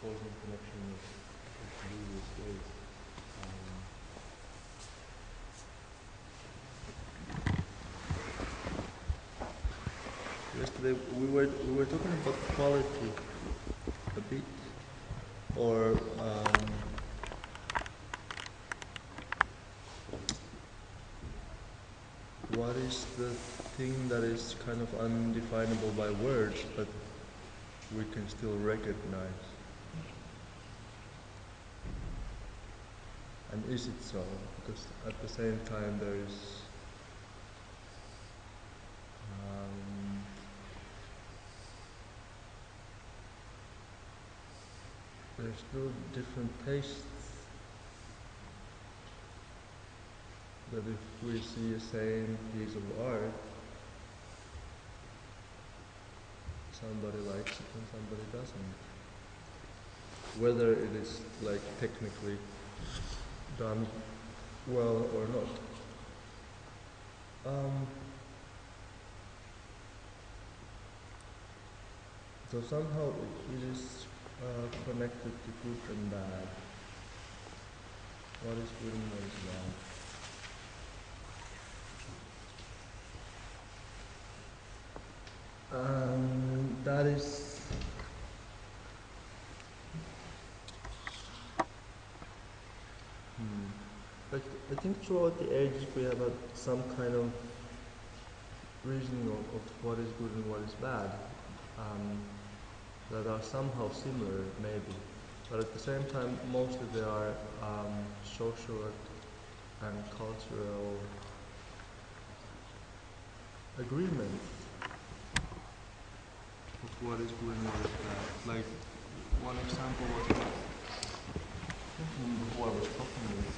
causal connection with previous days. Yesterday we were talking about quality a bit, or what is the thing that is kind of undefinable by words, but we can still recognize? And is it so? Because at the same time there's still different tastes. That if we see a same piece of art, somebody likes it and somebody doesn't. Whether it is like technically done well or not. So somehow it is connected to good and bad. What is good and what is bad? That is like I think throughout the ages we have had some kind of reasoning of what is good and what is bad that are somehow similar maybe, but at the same time mostly they are social and cultural agreements of what is good and what is bad. Like one example was who I was talking with,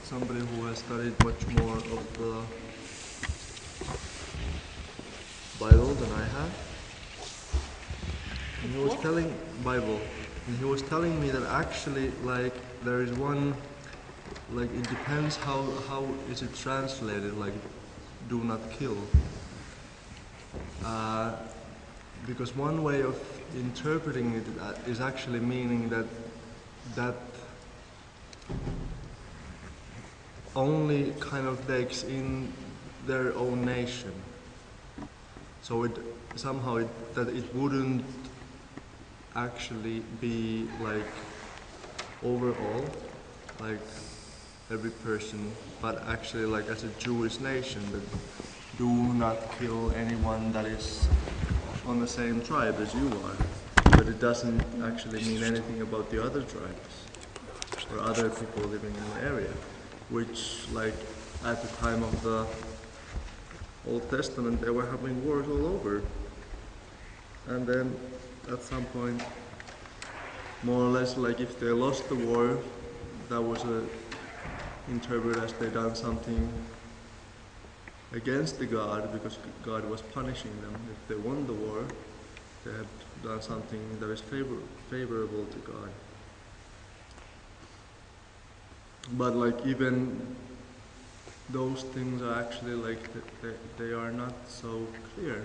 somebody who has studied much more of the Bible than I have. And he was telling Bible, and he was telling me that actually, like, there is one, like, it depends how is it translated, like, do not kill. Because one way of interpreting it is actually meaning that only kind of takes in their own nation. So that it wouldn't actually be like overall, like every person, but actually like as a Jewish nation that do not kill anyone that is on the same tribe as you are. But it doesn't actually mean anything about the other tribes or other people living in the area, which like at the time of the Old Testament they were having wars all over. And then at some point, more or less like if they lost the war, that was interpreted as they done something against the God because God was punishing them. If they won the war, they had done something that is favorable to God. But like even those things are actually like they are not so clear.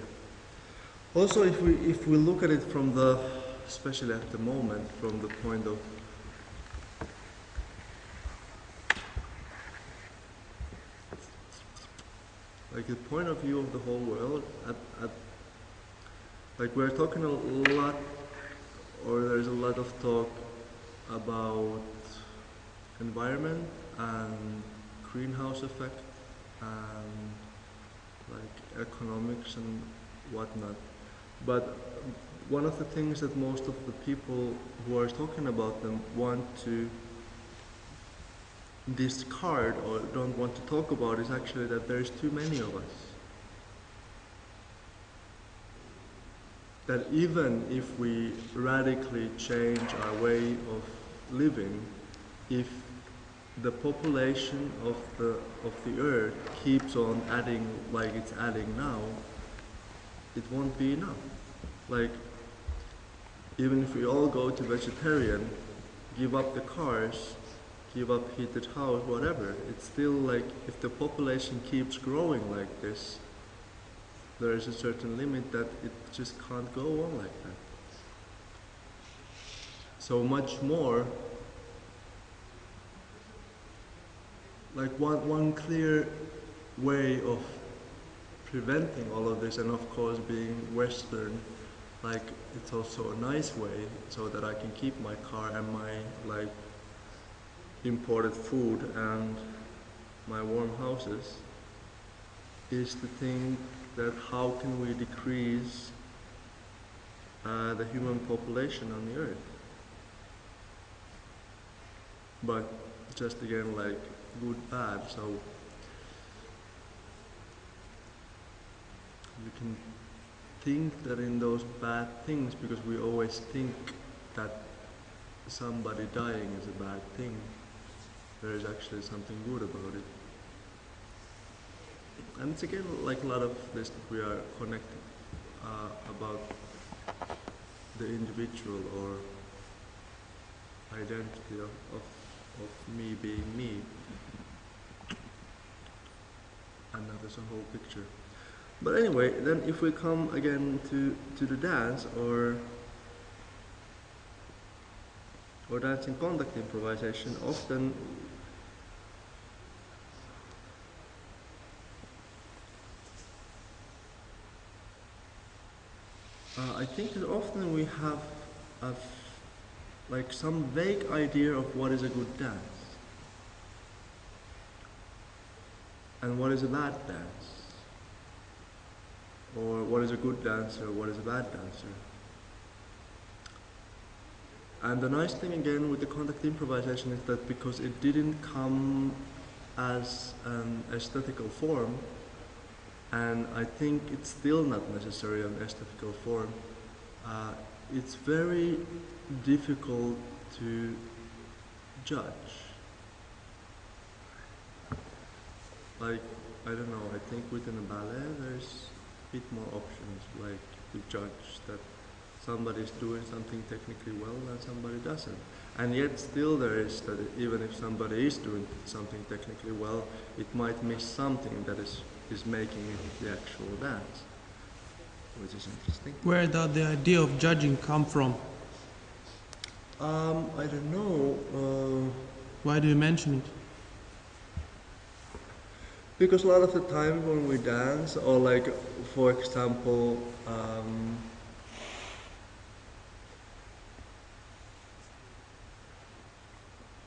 Also, if we look at it from the, especially at the moment, from the point of like the point of view of the whole world, like we're talking a lot, or there's a lot of talk about environment and greenhouse effect and like economics and whatnot. But one of the things that most of the people who are talking about them want to discard or don't want to talk about is actually that there's too many of us. That even if we radically change our way of living, if the population of the earth keeps on adding like it's adding now, it won't be enough. Like even if we all go to vegetarian, give up the cars, give up heated house, whatever, it's still like if the population keeps growing like this, there is a certain limit that it just can't go on like that. So much more, like one clear way of preventing all of this, and of course being Western, like it's also a nice way so that I can keep my car and my like imported food and my warm houses, is to think that how can we decrease the human population on the earth. But just again like good bad, so you can think that in those bad things, because we always think that somebody dying is a bad thing, there is actually something good about it. And it's again like a lot of this that we are connected about the individual or identity of me being me. And that is a whole picture. But anyway, then if we come again to the dance or dancing contact improvisation, often I think that often we have like some vague idea of what is a good dance and what is a bad dance, or what is a good dancer, what is a bad dancer. And the nice thing again with the contact improvisation is that because it didn't come as an aesthetical form, and I think it's still not necessarily an aesthetical form, it's very difficult to judge. Like, I don't know, I think within a ballet there's a bit more options, like to judge that somebody is doing something technically well and somebody doesn't. And yet still there is that even if somebody is doing something technically well, it might miss something that is making it the actual dance, which is interesting. Where did the idea of judging come from? I don't know. Why do you mention it? Because a lot of the time when we dance, or like, for example,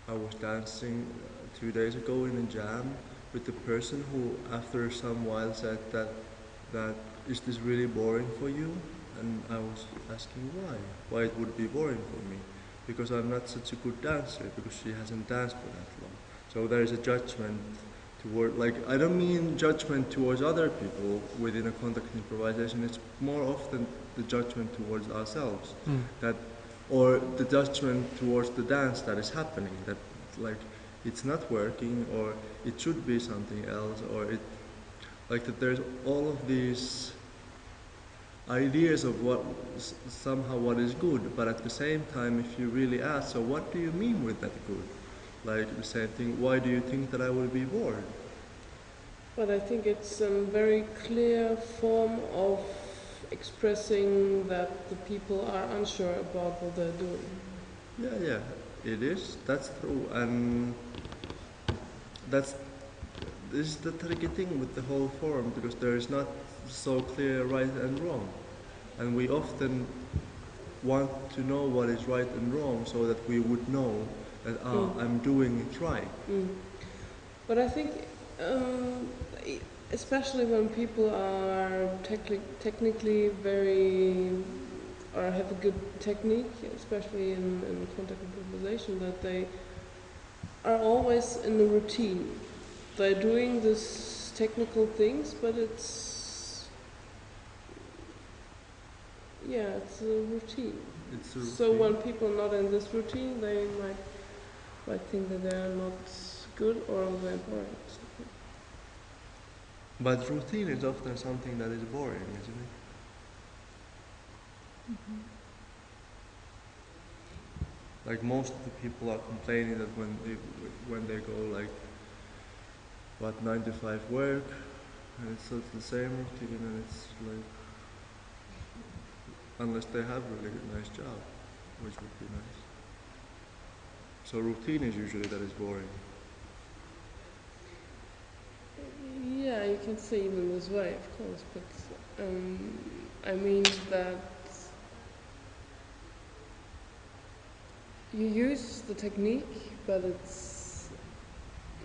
I was dancing 2 days ago in a jam with the person who, after some while, said that is this really boring for you? And I was asking why it would be boring for me, because I'm not such a good dancer, because she hasn't danced for that long. So there is a judgment toward, like, I don't mean judgment towards other people within a contact improvisation. It's more often the judgment towards ourselves, that, or the judgment towards the dance that is happening, that like it's not working, or it should be something else, or it, like that there's all of these ideas of what somehow what is good, but at the same time if you really ask, so what do you mean with that good? Like the same thing, why do you think that I will be bored? But I think it's a very clear form of expressing that the people are unsure about what they're doing. Yeah, it is. That's true, and this is the tricky thing with the whole form, because there is not so clear right and wrong, and we often want to know what is right and wrong so that we would know that I'm doing it right. But I think, especially when people are technically very, or have a good technique, especially in contact improvisation, that they are always in the routine. They're doing these technical things, but it's a routine. It's a routine. So when people are not in this routine, they might think that they are not good or they're boring. But routine is often something that is boring, isn't it? Like most of the people are complaining that when they go like 9 to 5 work, and it's sort of the same routine, and it's like, unless they have really nice job, which would be nice. So routine is usually that is boring. Yeah, you can say it in this way, of course, but I mean that you use the technique, but it's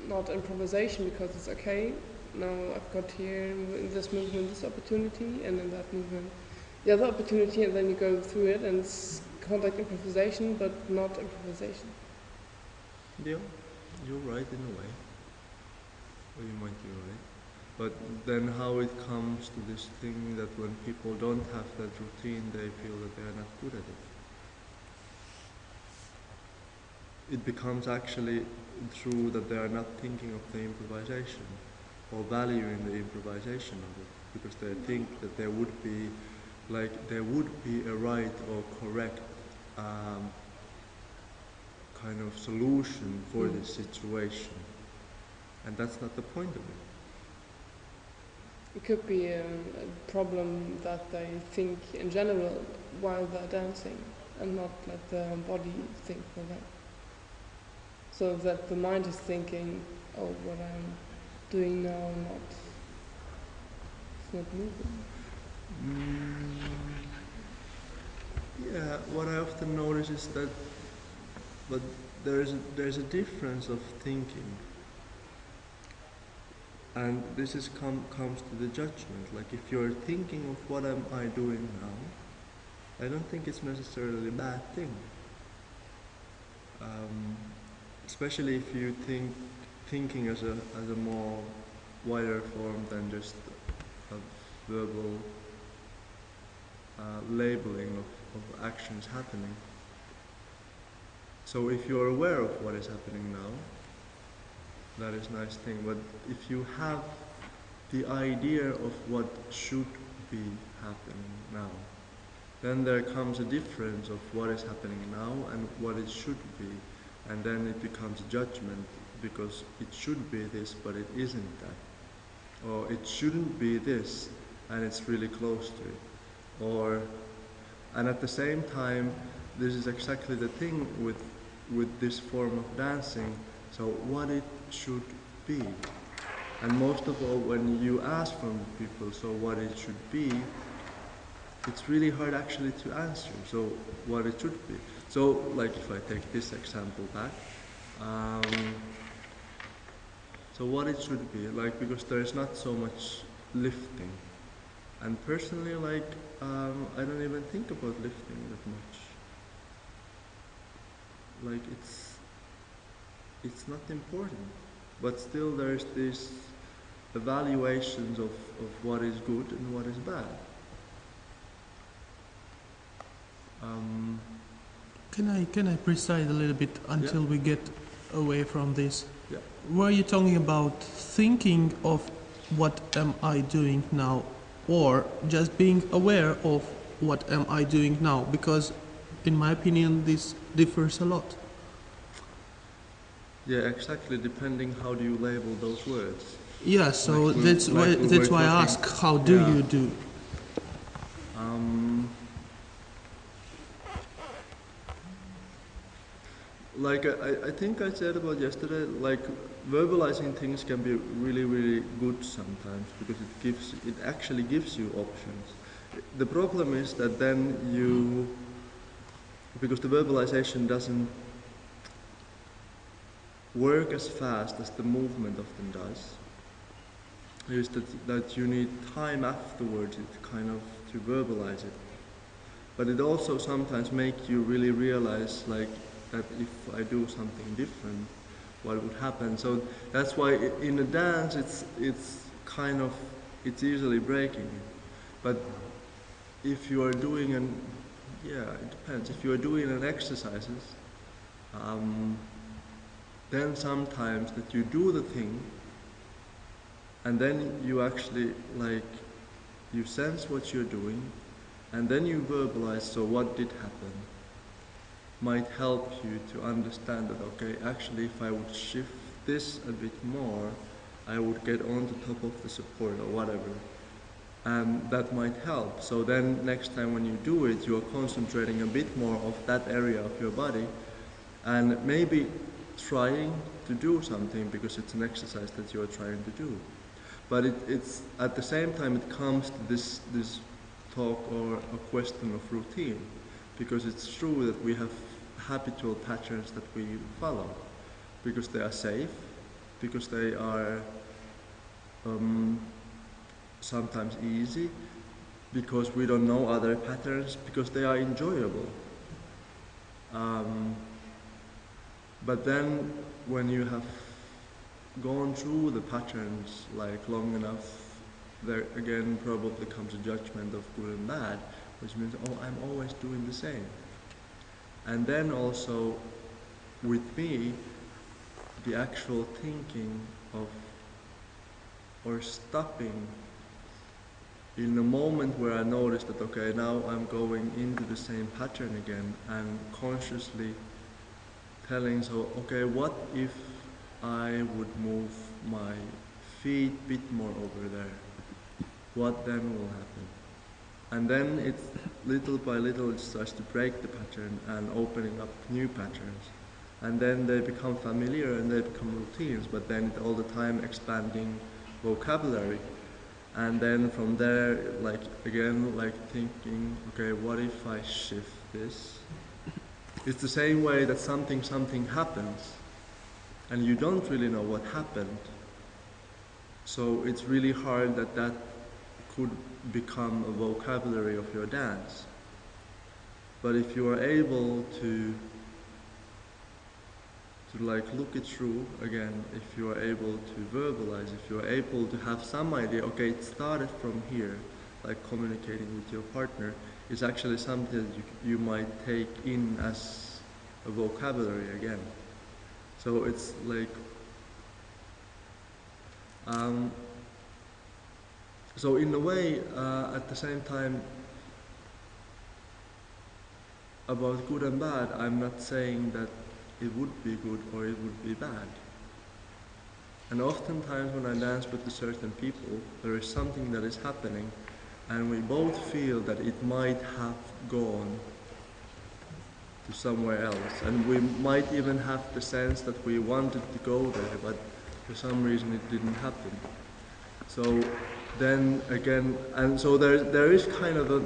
not improvisation because it's okay. Now I've got here in this movement this opportunity, and in that movement the other opportunity, and then you go through it, and it's contact improvisation, but not improvisation. Yeah, you're right in a way. Or you might be right. But then how it comes to this thing that when people don't have that routine, they feel that they are not good at it. It becomes actually true that they are not thinking of the improvisation or valuing the improvisation of it, because they think that there would be a right or correct kind of solution for this situation, and that's not the point of it. It could be a problem that they think in general while they're dancing, and not let the body think for them. So that the mind is thinking, oh, what I'm doing now, it's not moving. Yeah, what I often notice is that, but there's a difference of thinking, and this comes to the judgment. Like if you're thinking of what am I doing now, I don't think it's necessarily a bad thing. Especially if you thinking as a more wider form than just a verbal labeling of actions happening. So if you're aware of what is happening now, that is a nice thing. But if you have the idea of what should be happening now, then there comes a difference of what is happening now and what it should be. And then it becomes a judgment, because it should be this, but it isn't that. Or it shouldn't be this, and it's really close to it. And at the same time, this is exactly the thing with this form of dancing. So what it should be. And most of all, when you ask from people, so what it should be, it's really hard actually to answer. So what it should be. So like if I take this example back, so what it should be, like, because there is not so much lifting. And personally, like, I don't even think about lifting that much. Like it's not important. But still there's these evaluations of what is good and what is bad. Can I precise a little bit until Yeah. we get away from this? Yeah. Were you talking about thinking of what am I doing now, or just being aware of what am I doing now? Because in my opinion this differs a lot. Yeah, exactly, depending how do you label those words. Yeah, so Like that's why I ask, how do Yeah. you do? Like I think I said about yesterday, like verbalizing things can be really, really good sometimes, because it actually gives you options. The problem is that then because the verbalization doesn't work as fast as the movement often does, is that you need time afterwards to verbalize it. But it also sometimes makes you really realize, like, that if I do something different, what would happen. So that's why in a dance it's easily breaking. But if you are doing it depends. If you are doing an exercises, then sometimes that you do the thing, and then you actually, like, you sense what you're doing, and then you verbalize, so what did happen, might help you to understand that, okay, actually if I would shift this a bit more, I would get on the top of the support or whatever. And that might help. So then next time when you do it, you are concentrating a bit more of that area of your body, and maybe trying to do something because it's an exercise that you are trying to do. But it's at the same time it comes to this talk or a question of routine, because it's true that we have habitual patterns that we follow because they are safe, because they are sometimes easy, because we don't know other patterns, because they are enjoyable. But then when you have gone through the patterns like long enough, there again probably comes a judgment of good and bad, which means, oh, I'm always doing the same. And then also with me, the actual thinking of or stopping in the moment where I notice that, okay, now I'm going into the same pattern again, and consciously telling, so, okay, what if I would move my feet a bit more over there? What then will happen? And then it's little by little it starts to break the pattern and opening up new patterns. And then they become familiar and they become routines, but then all the time expanding vocabulary. And then from there, like again, like thinking, okay, what if I shift this? It's the same way that something happens and you don't really know what happened. So it's really hard that could become a vocabulary of your dance. But if you are able to like look it through again, if you are able to verbalize, if you are able to have some idea, okay, it started from here, like communicating with your partner, is actually something that you might take in as a vocabulary again. So it's like, so in a way, at the same time, about good and bad, I'm not saying that it would be good or it would be bad. And oftentimes when I dance with certain people, there is something that is happening and we both feel that it might have gone to somewhere else. And we might even have the sense that we wanted to go there, but for some reason it didn't happen. So then again, and so there is kind of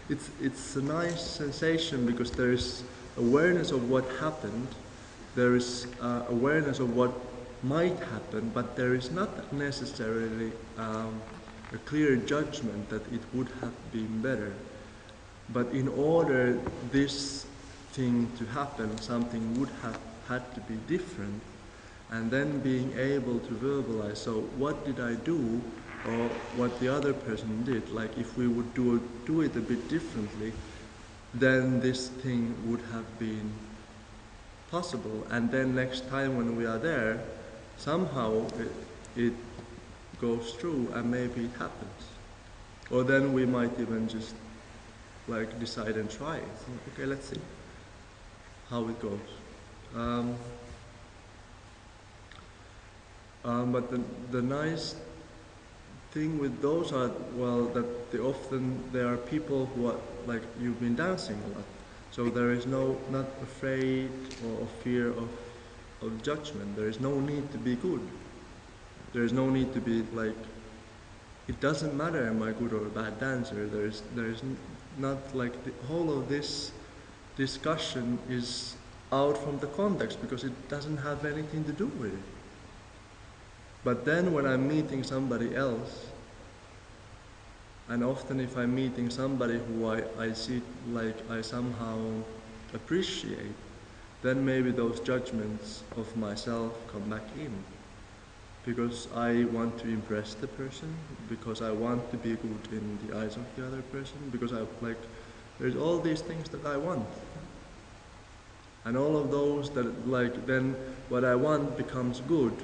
it's a nice sensation because there is awareness of what happened, there is awareness of what might happen, but there is not necessarily a clear judgment that it would have been better. But in order this thing to happen, something would have had to be different, and then being able to verbalize, so what did I do, or what the other person did, like if we would do it a bit differently, then this thing would have been possible. And then next time when we are there, somehow it goes through and maybe it happens. Or then we might even just like decide and try it. Okay, let's see how it goes. But the nice thing with those are, well, that there are people who are, like, you've been dancing a lot. So there is not afraid or fear of judgment. There is no need to be good. There is no need to be like, it doesn't matter am I good or a bad dancer. There is not like the whole of this discussion is out from the context because it doesn't have anything to do with it. But then when I'm meeting somebody else, and often if I'm meeting somebody who I see like I somehow appreciate, then maybe those judgments of myself come back in. Because I want to impress the person, because I want to be good in the eyes of the other person, because there's all these things that I want. And all of those that then what I want becomes good.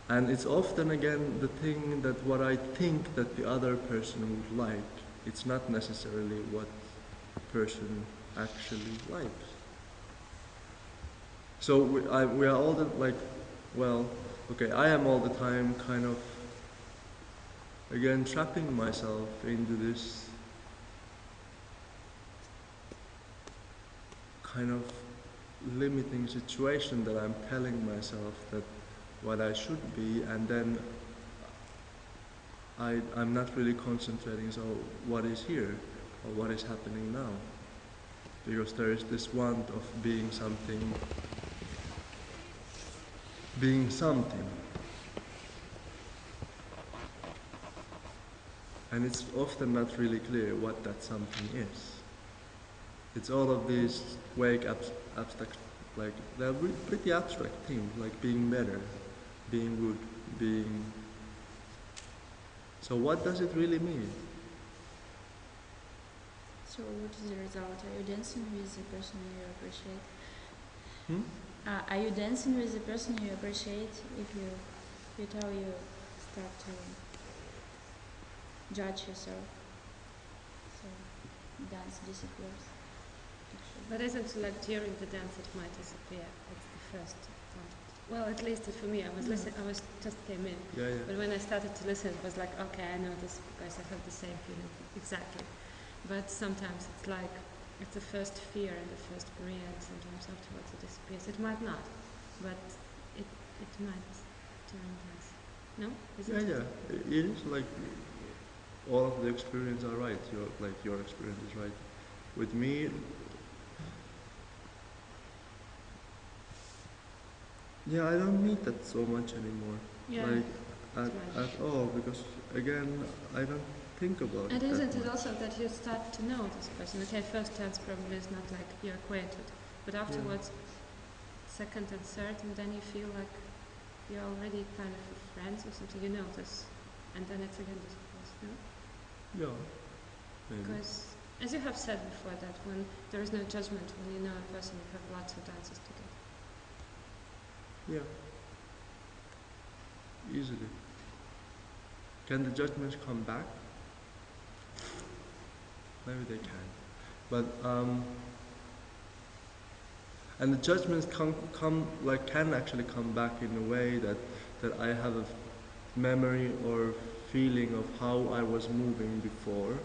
And it's often again the thing that what I think that the other person would like, it's not necessarily what the person actually likes. So we are all I am all the time kind of, again, trapping myself into this kind of limiting situation that I'm telling myself that what I should be, and then I'm not really concentrating, so what is here, or what is happening now? Because there is this want of being something, being something. And it's often not really clear what that something is. It's all of these vague abstract, like they're pretty abstract things, like being better, being good, being. So what does it really mean? So what is the result? Are you dancing with the person you appreciate? Are you dancing with the person you appreciate if you tell you start to judge yourself? So dance disappears. Actually. But isn't it like during the dance it might disappear? It's the first part. Well, at least for me, I was listening. I was just came in. Yeah, yeah. But when I started to listen, it was like, okay, I know this because I have the same feeling exactly. But sometimes it's like it's the first fear and the first barrier, and sometimes afterwards it disappears. It might not, but it might during dance. No? Is Yeah, it? yeah. It is like all of the experience are right. Your experience is right. With me, yeah, I don't need that so much anymore. Yeah. Like It's at all, because again, I don't think about And it that isn't it much. also that you start to know this person? Okay, first dance probably is not like you're acquainted, but afterwards, second and third, and then you feel like you're already kind of friends or something. You know this, and then it's again disappears. No? Yeah, maybe. Because as you have said before, that when there is no judgment, when you know a person, you have lots of dances together. Yeah. Easily. Can the judgments come back? Maybe they can. But and the judgments can actually come back in a way that I have a memory or feeling of how I was moving before,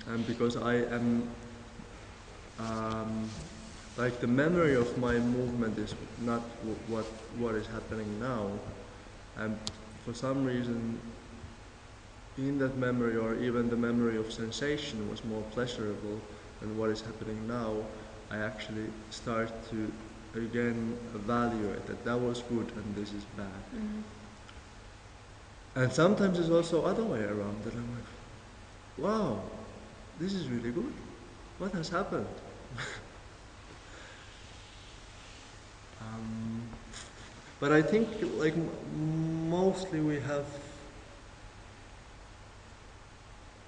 and because I am like the memory of my movement is not what is happening now, and for some reason in that memory, or even the memory of sensation was more pleasurable than what is happening now, I actually start to again evaluate that was good and this is bad. Mm-hmm. And sometimes it's also other way around, that I'm like, wow, this is really good. What has happened? But I think like mostly we have,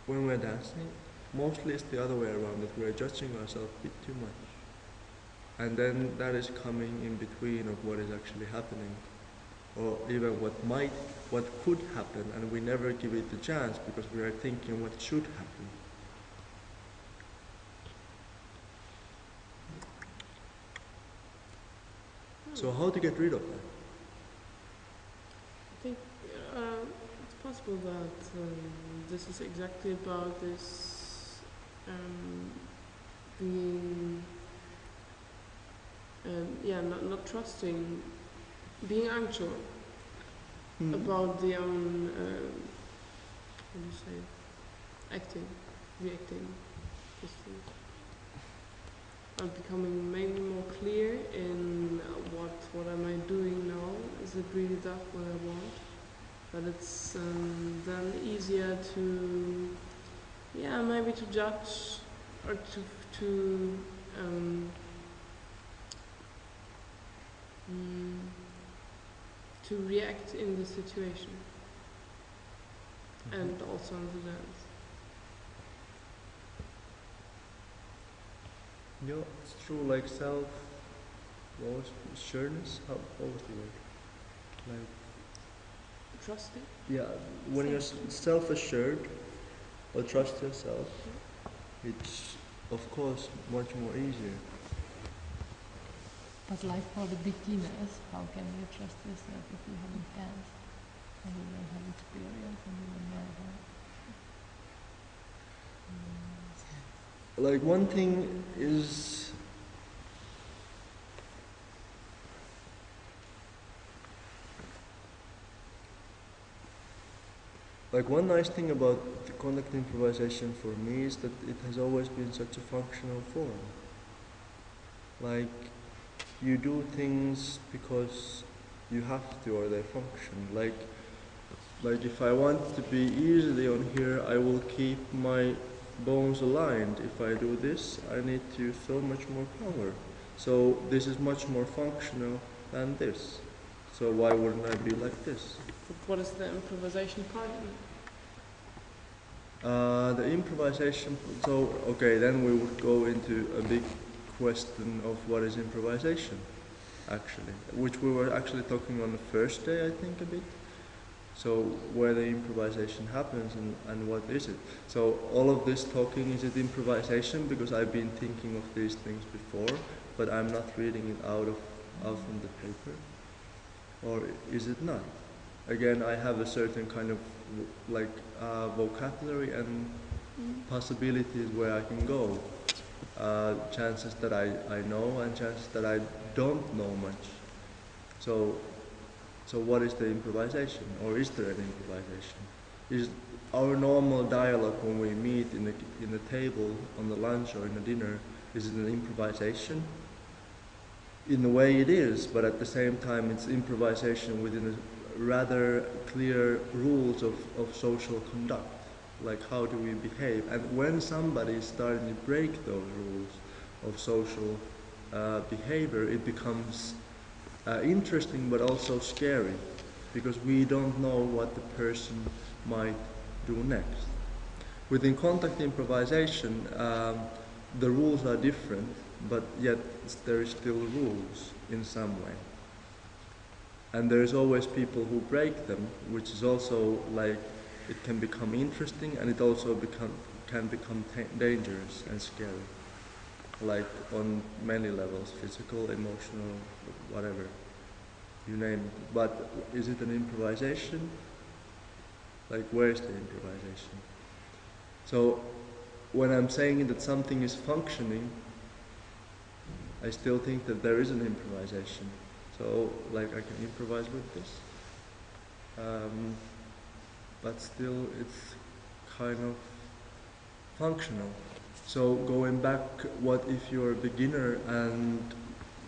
when we're dancing, mostly it's the other way around, that we're judging ourselves a bit too much. And then that is coming in between of what is actually happening, or even what could happen, and we never give it the chance because we are thinking what should happen. So how to get rid of that? I think it's possible that this is exactly about this being, not trusting, being unsure about the own, how do you say, acting, reacting, this thing. Or becoming maybe more clear in what am I doing now? Is it really that what I want? But it's then easier to, maybe to judge or to react in the situation and also in the dance. Yeah, it's true, like sureness? What was the word? Like, Trusting. yeah, when you're self-assured or trust yourself, it's of course much more easier. But like for the beginners, how can you trust yourself if you haven't danced and you don't have experience and you don't know how? Like one thing is like one nice thing about the contact improvisation for me is that it has always been such a functional form. Like you do things because you have to or they function. Like if I want to be easily on here, I will keep my bones aligned. If I do this, I need to use so much more power. So this is much more functional than this. So why wouldn't I be like this? But what is the improvisation part in it? The improvisation, so okay, then we would go into a big question of what is improvisation, actually, which we were actually talking on the first day, I think, a bit. So where the improvisation happens and what is it? So all of this talking, is it improvisation? Because I've been thinking of these things before, but I'm not reading it out from the paper. Or is it not? Again, I have a certain kind of vocabulary and possibilities where I can go. Chances that I know and chances that I don't know much. So what is the improvisation? Or is there an improvisation? Is our normal dialogue when we meet in the table, on the lunch or in the dinner, is it an improvisation? In a way it is, but at the same time it's improvisation within a rather clear rules of social conduct. Like how do we behave? And when somebody is starting to break those rules of social behavior, it becomes interesting but also scary, because we don't know what the person might do next. Within contact improvisation, the rules are different, but yet there is still rules in some way. And there's always people who break them, which is also like, it can become interesting and it also can become dangerous and scary. Like on many levels, physical, emotional, whatever, you name it. But is it an improvisation? Like where's the improvisation? So when I'm saying that something is functioning, I still think that there is an improvisation. So like I can improvise with this. But still it's kind of functional. So going back, what if you're a beginner and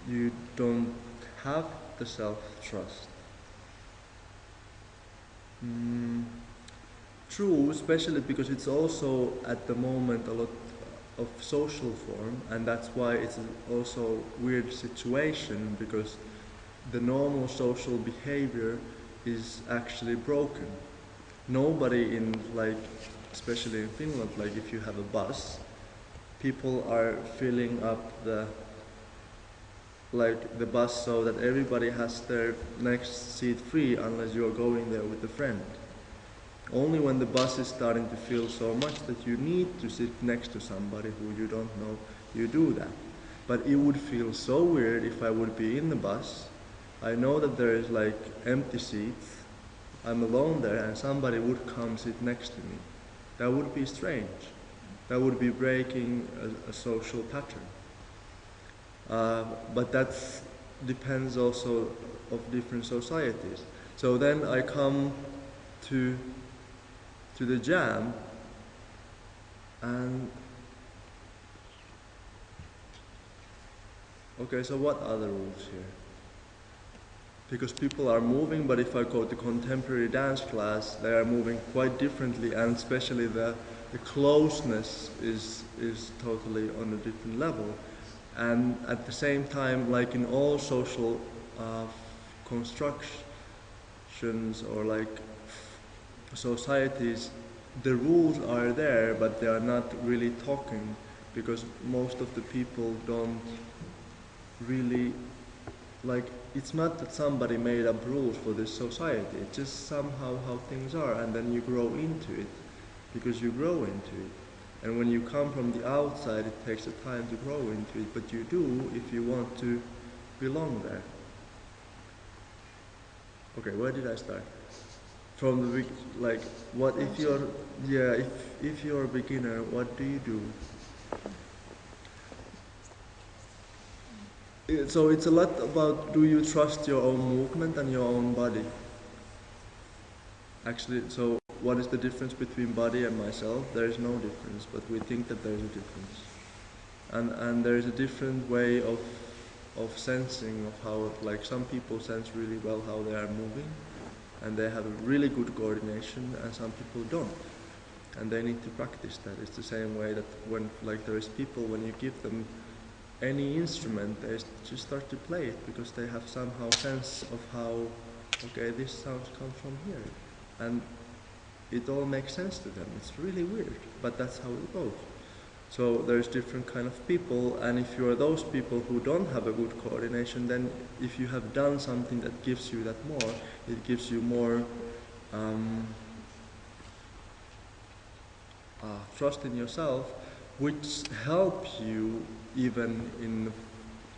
you don't have the self-trust? True, especially because it's also at the moment a lot of social form, and that's why it's also a weird situation, because the normal social behavior is actually broken. Nobody in, like, especially in Finland, like if you have a bus, people are filling up the bus so that everybody has their next seat free unless you're going there with a friend. Only when the bus is starting to fill so much that you need to sit next to somebody who you don't know, you do that. But it would feel so weird if I would be in the bus, I know that there is like empty seats, I'm alone there and somebody would come sit next to me. That would be strange. That would be breaking a social pattern. But that depends also of different societies. So then I come to the jam, and okay, so what are the rules here? Because people are moving, but if I go to contemporary dance class, they are moving quite differently, and especially the closeness is totally on a different level. And at the same time, like in all social constructions or like societies, the rules are there, but they are not really talking, because most of the people don't really, like, it's not that somebody made up rules for this society, it's just somehow how things are, and then you grow into it, because you grow into it. And when you come from the outside, it takes a time to grow into it, but you do if you want to belong there. Okay, where did I start? From the like, what if you're, yeah, if you're a beginner, what do you do? So it's a lot about, do you trust your own movement and your own body? Actually, so what is the difference between body and myself? There is no difference, but we think that there is a difference. And there is a different way of sensing of how, like some people sense really well how they are moving, and they have a really good coordination, and some people don't. And they need to practice that. It's the same way that when, like, there is people, when you give them any instrument, they just start to play it because they have somehow sense of how, okay, this sound comes from here. And it all makes sense to them. It's really weird, but that's how it goes. So there's different kind of people, and if you are those people who don't have a good coordination, then if you have done something that gives you that more, it gives you more trust in yourself, which helps you even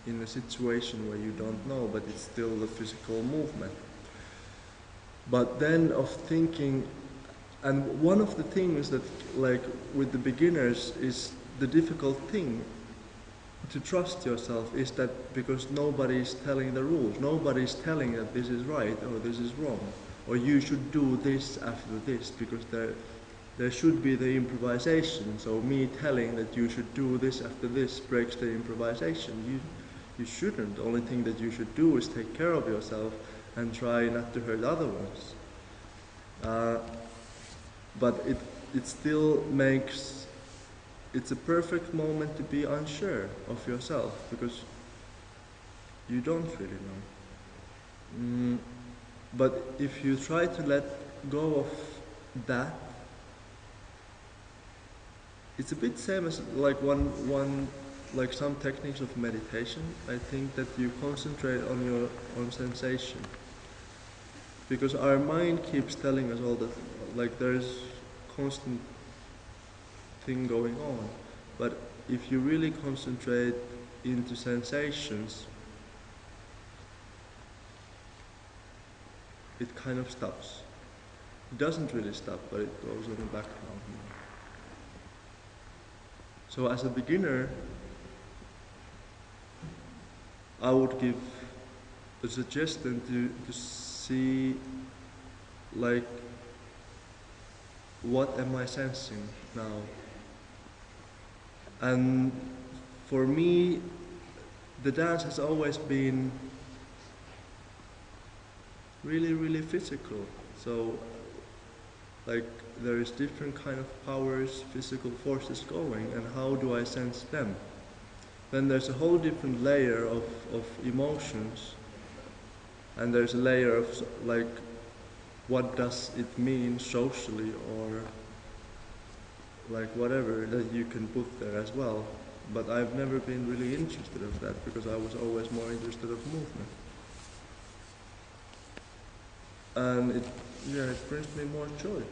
in a situation where you don't know, but it's still the physical movement. But then of thinking, and one of the things that, like, with the beginners is the difficult thing to trust yourself is that because nobody is telling the rules, nobody is telling that this is right or this is wrong, or you should do this after this, because there should be the improvisation. So me telling that you should do this after this breaks the improvisation. You shouldn't. The only thing that you should do is take care of yourself and try not to hurt other ones. But it still makes, it's a perfect moment to be unsure of yourself because you don't really know. But if you try to let go of that, it's a bit same as like like some techniques of meditation. I think that you concentrate on your own sensation, because our mind keeps telling us all that, like, there's constant thing going on. But if you really concentrate into sensations, it kind of stops. It doesn't really stop, but it goes on the background. So as a beginner, I would give a suggestion to see, like, what am I sensing now? And for me, the dance has always been really, really physical. So, like, there is different kind of powers, physical forces going, and how do I sense them? Then there's a whole different layer of emotions, and there's a layer of, like, what does it mean socially, or like whatever that you can put there as well. But I've never been really interested in that because I was always more interested in movement. And it brings me more joy.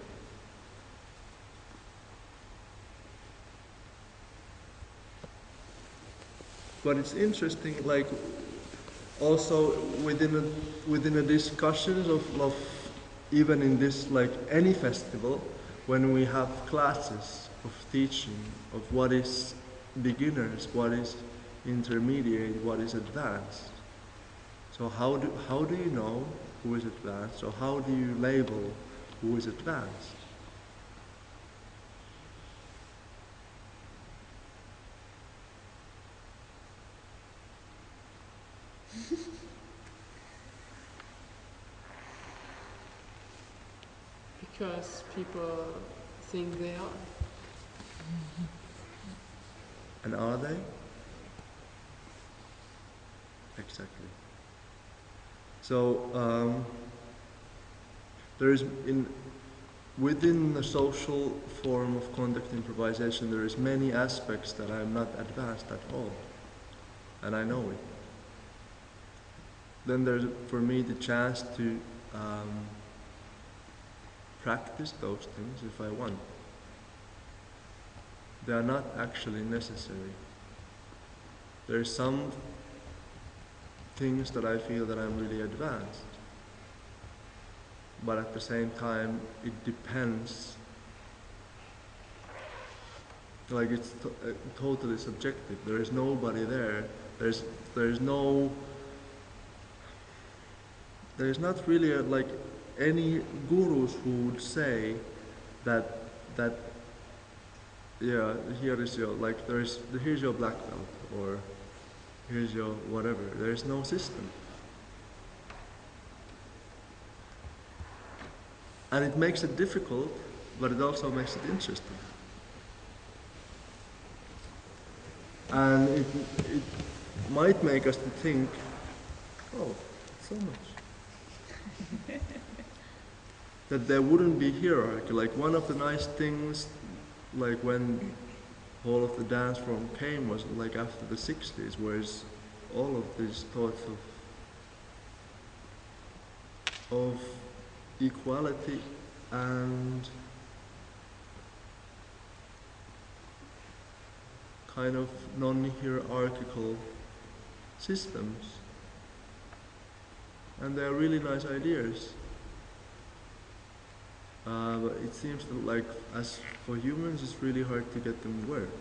But it's interesting, like, also within a discussions of even in this, like, any festival, when we have classes of teaching of what is beginners, what is intermediate, what is advanced. So how do you know who is advanced, or how do you label who is advanced? Because people think they are. And are they? Exactly. So there is within the social form of contact improvisation, there is many aspects that I'm not advanced at all, and I know it. Then there's, for me, the chance to practice those things if I want. They are not actually necessary. There are some things that I feel that I'm really advanced, but at the same time, it depends. Like, it's totally subjective. There is nobody there. There's not really like any gurus who would say that that yeah, here is your like here's your black belt, or here's your whatever. There is no system. And it makes it difficult, but it also makes it interesting. And it might make us to think, oh, so much. That there wouldn't be hierarchy. Like one of the nice things, like when all of the dance form came was like after the 60s, whereas all of these thoughts of equality and kind of non-hierarchical systems. And they're really nice ideas. But it seems that like as for humans it's really hard to get them to work.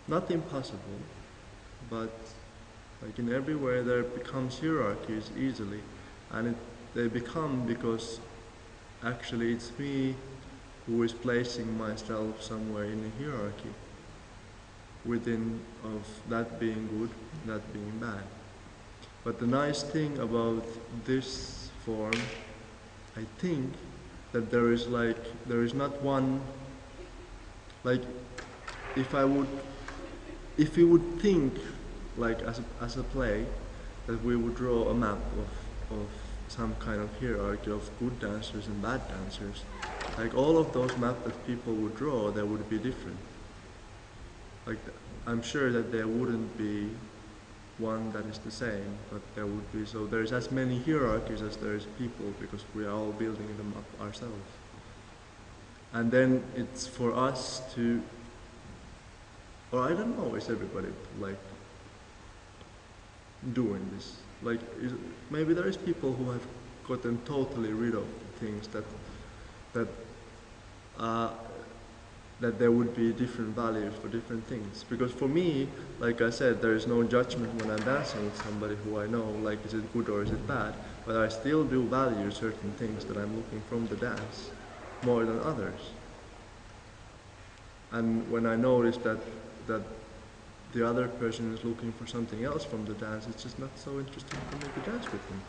Not impossible, but like in everywhere there becomes hierarchies easily, and they become because actually it's me who is placing myself somewhere in a hierarchy within of that being good, that being bad. But the nice thing about this form, I think, that there is not one, like if we would think like as a play, that we would draw a map of some kind of hierarchy of good dancers and bad dancers, like all of those maps that people would draw, they would be different. Like I'm sure that there wouldn't be one that is the same, but there would be, so there's as many hierarchies as there is people, because we are all building them up ourselves. And then it's for us to, or I don't know, is everybody like doing this? Like maybe there is people who have gotten totally rid of things that there would be different values for different things. Because for me, like I said, there is no judgment when I'm dancing with somebody who I know, like is it good or is it bad, but I still do value certain things that I'm looking from the dance more than others. And when I notice that the other person is looking for something else from the dance, it's just not so interesting for me to dance with him.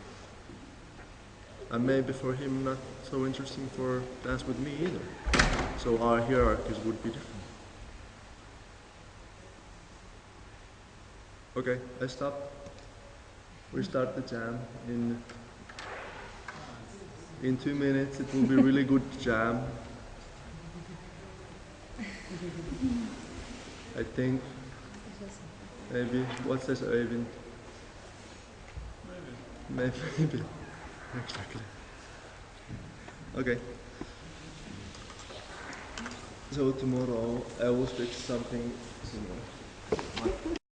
And maybe for him not so interesting for dance with me either. So our hierarchies would be different. Okay, I stop. We start the jam in 2 minutes. It will be really good jam. I think. Maybe. What says Øyvind? Maybe. Exactly. Okay. So tomorrow I will fix something similar.